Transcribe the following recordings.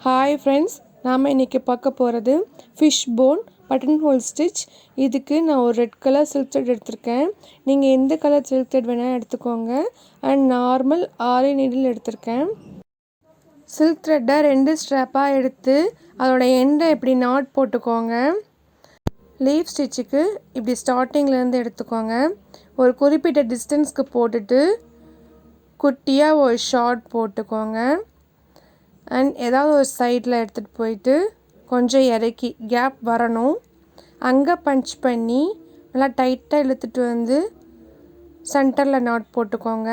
Hi friends, நாம் இன்றைக்கி பார்க்க போகிறது fish bone button hole stitch. இதுக்கு நான் ஒரு ரெட் கலர் சில்க் த்ரெட் எடுத்திருக்கேன். நீங்கள் எந்த கலர் சில்க் த்ரெட் வேணால் எடுத்துக்கோங்க. அண்ட் நார்மல் ஆரி நீடில் எடுத்திருக்கேன். சில்க் த்ரெட்டை 2 ஸ்ட்ராப்பாக எடுத்து அதோட எண்டை இப்படி நாட் போட்டுக்கோங்க. லீஃப் ஸ்டிச்சுக்கு இப்படி ஸ்டார்டிங்லேருந்து எடுத்துக்கோங்க. ஒரு குறிப்பிட்ட டிஸ்டன்ஸ்க்கு போட்டுட்டு குட்டியாக ஒரு ஷார்ட் போட்டுக்கோங்க. அண்ட் ஏதாவது ஒரு சைடில் எடுத்துகிட்டு போயிட்டு கொஞ்சம் இறக்கி கேப் வரணும், அங்கே பஞ்ச் பண்ணி நல்லா டைட்டாக இழுத்துட்டு வந்து சென்டரில் நாட் போட்டுக்கோங்க.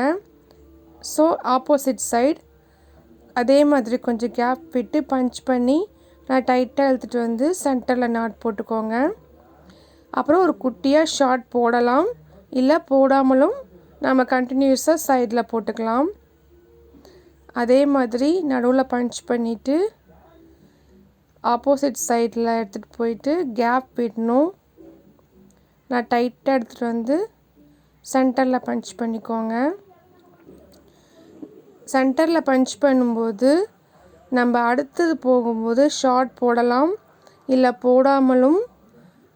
ஸோ ஆப்போசிட் சைடு அதே மாதிரி கொஞ்சம் கேப் விட்டு பஞ்ச் பண்ணி நல்லா டைட்டாக இழுத்துட்டு வந்து சென்டரில் நாட் போட்டுக்கோங்க. அப்புறம் ஒரு குட்டியாக ஷார்ட் போடலாம், இல்லை போடாமலும் நம்ம கண்டினியூஸாக சைடில் போட்டுக்கலாம். அதே மாதிரி நடுவில் பஞ்ச் பண்ணிவிட்டு ஆப்போசிட் சைடில் எடுத்துகிட்டு போயிட்டு கேப் விடணும். நான் டைட்டாக எடுத்துகிட்டு வந்து சென்டரில் பஞ்ச் பண்ணிக்கோங்க. சென்டரில் பஞ்ச் பண்ணும்போது நம்ம அடுத்தது போகும்போது ஷார்ட் போடலாம், இல்லை போடாமலும்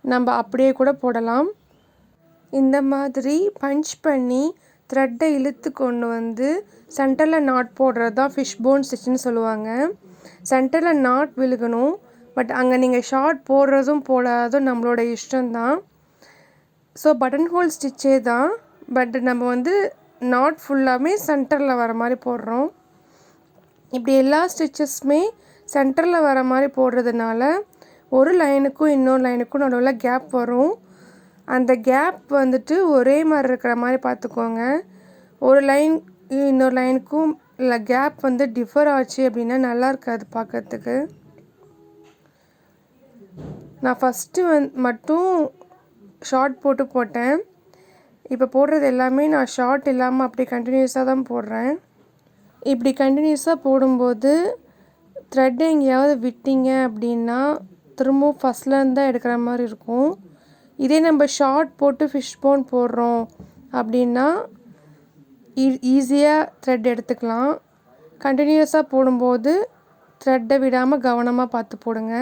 நம்ம அப்படியே கூட போடலாம். இந்த மாதிரி பஞ்ச் பண்ணி த்ரெட்டை இழுத்து கொண்டு வந்து சென்டரில் நாட் போடுறது தான் ஃபிஷ் போன் ஸ்டிச்சுன்னு சொல்லுவாங்க. சென்டரில் நாட் விழுகணும், பட் அங்கே நீங்கள் ஷார்ட் போடுறதும் போடாததும் நம்மளோட இஷ்டம்தான். ஸோ பட்டன் ஹோல் ஸ்டிச்சே தான், பட் நம்ம வந்து நாட் ஃபுல்லாமே சென்டரில் வர மாதிரி போடுறோம். இப்படி எல்லா ஸ்டிச்சஸுமே சென்டரில் வர மாதிரி போடுறதுனால ஒரு லைனுக்கும் இன்னொரு லைனுக்கும் நடுவில் கேப் வரும். அந்த கேப் வந்துட்டு ஒரே மாதிரி இருக்கிற மாதிரி பார்த்துக்கோங்க. ஒரு லைன் இன்னொரு லைனுக்கும் இல்லை கேப் வந்து டிஃபர் ஆச்சு அப்படின்னா நல்லா இருக்காது பார்க்கறதுக்கு. நான் ஃபஸ்ட்டு மட்டும் ஷார்ட் போட்டேன். இப்போ போடுறது எல்லாமே நான் ஷார்ட் இல்லாமல் அப்படியே கண்டினியூஸாக தான் போடுறேன். இப்படி கண்டினியூஸாக போடும்போது த்ரெட் எங்கேயாவது விட்டீங்க அப்படின்னா திரும்பவும் ஃபஸ்ட்லேருந்து தான் எடுக்கிற மாதிரி இருக்கும். இதே நம்ம ஷார்ட் போட்டு ஃபிஷ் போன் போடுறோம் அப்படின்னா ஈஸியாக த்ரெட் எடுத்துக்கலாம். கண்டினியூஸாக போடும்போது த்ரெட்டை விடாமல் கவனமாக பார்த்து போடுங்க.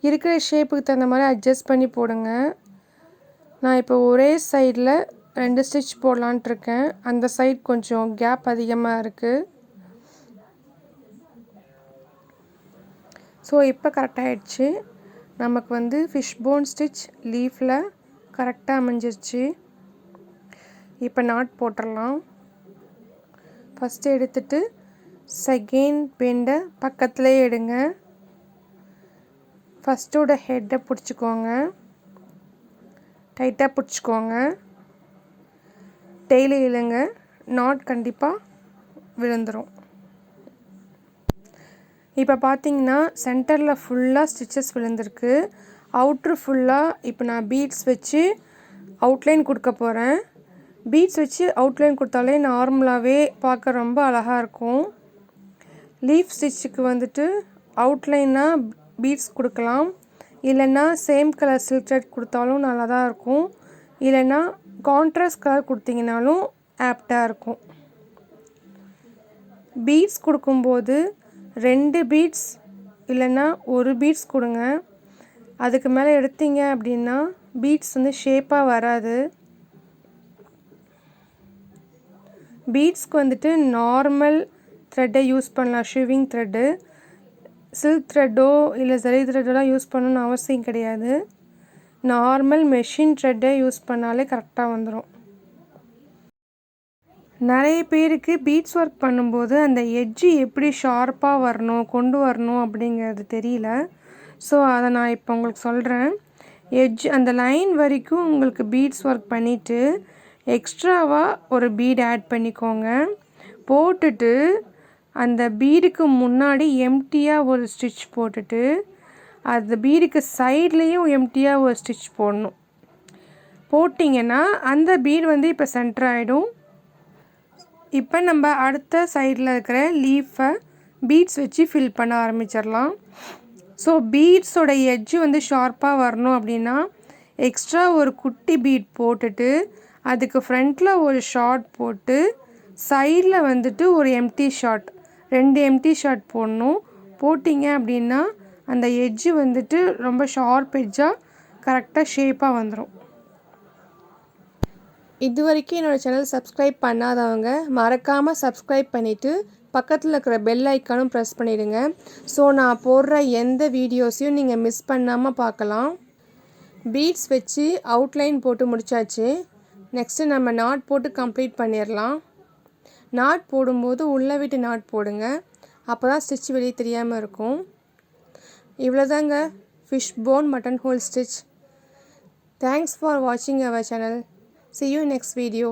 இருக்கிற ஷேப்புக்கு தகுந்த மாதிரி அட்ஜஸ்ட் பண்ணி போடுங்க. நான் இப்போ ஒரே சைடில் 2 ஸ்டிச் போடலான்ட்டு இருக்கேன். அந்த சைட் கொஞ்சம் கேப் அதிகமாக இருக்குது. ஸோ இப்போ கரெக்டாகிடுச்சு. நமக்கு வந்து ஃபிஷ் போன் ஸ்டிச் லீஃபில் கரெக்டாக அமைஞ்சிருச்சு. இப்போ நாட் போட்டுடலாம். ஃபஸ்ட்டு எடுத்துட்டு செகண்ட் பெண்டை பக்கத்துலேயே எடுங்க. ஃபஸ்ட்டோட ஹெட்டை பிடிச்சிக்கோங்க, டைட்டாக பிடிச்சிக்கோங்க, டெய்லி இழுங்க, நாட் கண்டிப்பாக விழுந்துடும். இப்போ பார்த்தீங்கன்னா சென்டரில் ஃபுல்லாக ஸ்டிச்சஸ் விழுந்திருக்கு. அவுட்ரு ஃபுல்லாக இப்போ நான் பீட்ஸ் வச்சு அவுட்லைன் கொடுக்க போகிறேன். பீட்ஸ் வச்சு அவுட்லைன் கொடுத்தாலே நார்மலாகவே பார்க்க ரொம்ப அழகாக இருக்கும். லீஃப் ஸ்டிச்சுக்கு வந்துட்டு அவுட்லைனாக பீட்ஸ் கொடுக்கலாம், இல்லைன்னா சேம் கலர் சில்க் த்ரெட் கொடுத்தாலும் நல்லா தான் இருக்கும், இல்லைன்னா கான்ட்ராஸ்ட் கலர் கொடுத்தீங்கனாலும் ஆப்டாக இருக்கும். பீட்ஸ் கொடுக்கும்போது 2 பீட்ஸ் இல்லைன்னா 1 பீட்ஸ் கொடுங்க. அதுக்கு மேலே எடுத்தீங்க அப்படின்னா பீட்ஸ் வந்து ஷேப்பாக வராது. பீட்ஸ்க்கு வந்துட்டு நார்மல் த்ரெட்டை யூஸ் பண்ணலாம், ஷிவிங் த்ரெட்டு. சில்க் த்ரெட்டோ இல்லை ஜரி த்ரெட்டோலாம் யூஸ் பண்ணணும்னு அவசியம் கிடையாது. நார்மல் மெஷின் த்ரெட்டை யூஸ் பண்ணாலே கரெக்டாக வந்துடும். நிறைய பேருக்கு பீட்ஸ் ஒர்க் பண்ணும்போது அந்த எட்ஜு எப்படி ஷார்ப்பாக கொண்டு வரணும் அப்படிங்கிறது தெரியல. ஸோ அதை நான் இப்போ உங்களுக்கு சொல்கிறேன். அந்த லைன் வரைக்கும் உங்களுக்கு பீட்ஸ் ஒர்க் பண்ணிவிட்டு எக்ஸ்ட்ராவாக ஒரு பீட் ஆட் பண்ணிக்கோங்க. போட்டுட்டு அந்த பீடுக்கு முன்னாடி எம்டியாக ஒரு ஸ்டிச் போட்டுட்டு அந்த பீடுக்கு சைட்லேயும் எம்டியாக ஒரு ஸ்டிச் போடணும். போட்டிங்கன்னா அந்த பீடு வந்து இப்போ சென்டர் ஆகிடும். இப்போ நம்ம அடுத்த சைடில் இருக்கிற லீஃபை பீட்ஸ் வச்சு ஃபில் பண்ண ஆரம்பிச்சிடலாம். ஸோ பீட்ஸோட எட்ஜு வந்து ஷார்ப்பாக வரணும் அப்படின்னா எக்ஸ்ட்ரா ஒரு குட்டி பீட் போட்டுட்டு அதுக்கு ஃப்ரண்ட்டில் ஒரு ஷார்ட் போட்டு சைடில் வந்துட்டு ஒரு எம்டி ஷார்ட் 2 எம்டி ஷார்ட் போடணும். போட்டிங்க அப்படின்னா அந்த எட்ஜு வந்துட்டு ரொம்ப ஷார்ப் எட்ஜாக கரெக்டாக ஷேப்பாக வந்துடும். இது வரைக்கும் என்னோடய சேனல் சப்ஸ்கிரைப் பண்ணாதவங்க மறக்காமல் சப்ஸ்கிரைப் பண்ணிவிட்டு பக்கத்தில் இருக்கிற பெல் ஐக்கானும் ப்ரெஸ் பண்ணிவிடுங்க. ஸோ நான் போடுற எந்த வீடியோஸையும் நீங்கள் மிஸ் பண்ணாமல் பார்க்கலாம். பீட்ஸ் வச்சு அவுட்லைன் போட்டு முடித்தாச்சு. நெக்ஸ்ட்டு நம்ம நாட் போட்டு கம்ப்ளீட் பண்ணிடலாம். நாட் போடும்போது உள்ளே விட்டு நாட் போடுங்க. அப்போ தான் ஸ்டிச் வெளியே தெரியாமல் இருக்கும். இவ்வளோதாங்க fish bone button hole stitch. Thanks for வாட்சிங் our channel. See you next video.